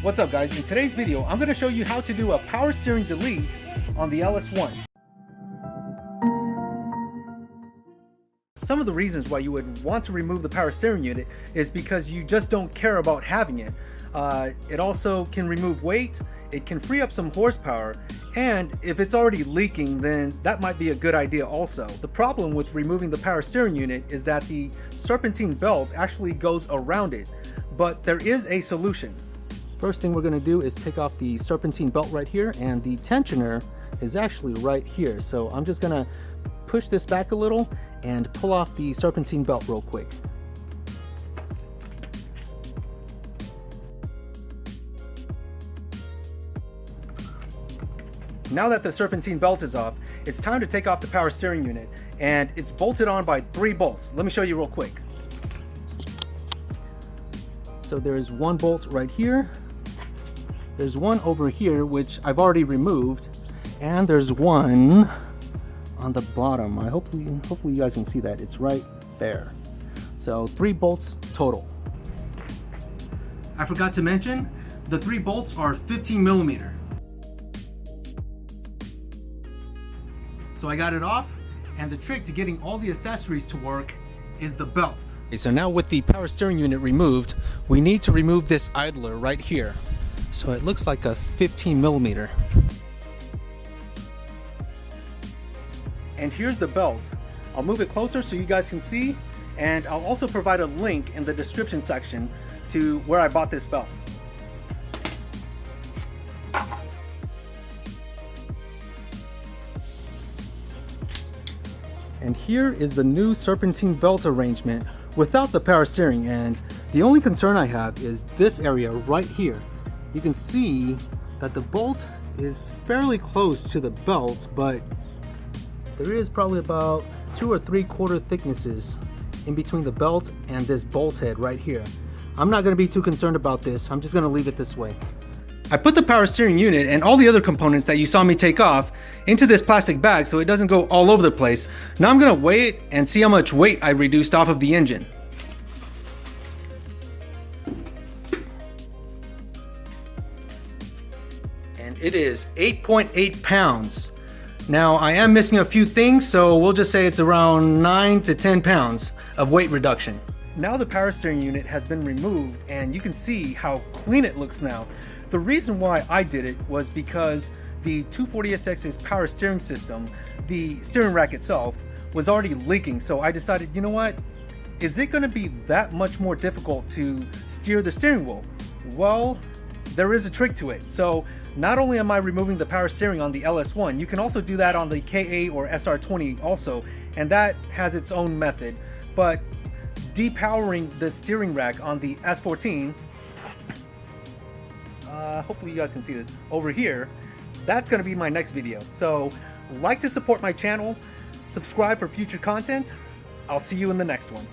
What's up guys, in today's video I'm going to show you how to do a power steering delete on the LS1. Some of the reasons why you would want to remove the power steering unit is because you just don't care about having it. It also can remove weight, it can free up some horsepower, and if it's already leaking then that might be a good idea also. The problem with removing the power steering unit is that the serpentine belt actually goes around it, but there is a solution. First thing we're going to do is take off the serpentine belt right here, and the tensioner is actually right here. So I'm just going to push this back a little and pull off the serpentine belt real quick. Now that the serpentine belt is off, it's time to take off the power steering unit, and it's bolted on by 3 bolts. Let me show you real quick. So there's one bolt right here, there's one over here which I've already removed, and there's one on the bottom. Hopefully you guys can see that. It's right there. So 3 bolts total. I forgot to mention, the 3 bolts are 15 millimeter. So I got it off, and the trick to getting all the accessories to work is the belt. Okay, so now with the power steering unit removed, we need to remove this idler right here. So it looks like a 15 millimeter. And here's the belt. I'll move it closer so you guys can see, and I'll also provide a link in the description section to where I bought this belt. And here is the new serpentine belt arrangement without the power steering, and the only concern I have is this area right here. You can see that the bolt is fairly close to the belt, but there is probably about 2 or 3/4 thicknesses in between the belt and this bolt head right here. I'm not going to be too concerned about this. I'm just going to leave it this way. I put the power steering unit and all the other components that you saw me take off into this plastic bag so it doesn't go all over the place. Now I'm going to weigh it and see how much weight I reduced off of the engine. And it is 8.8 pounds. Now I am missing a few things, so we'll just say it's around 9 to 10 pounds of weight reduction. Now the power steering unit has been removed, and you can see how clean it looks now. The reason why I did it was because the 240SX's power steering system, the steering rack itself, was already leaking. So I decided, you know what? Is it going to be that much more difficult to steer the steering wheel? Well, there is a trick to it. So not only am I removing the power steering on the LS1, you can also do that on the KA or SR20 also, and that has its own method. But depowering the steering rack on the S14, hopefully you guys can see this over here, that's going to be my next video. So like to support my channel, subscribe for future content. I'll see you in the next one.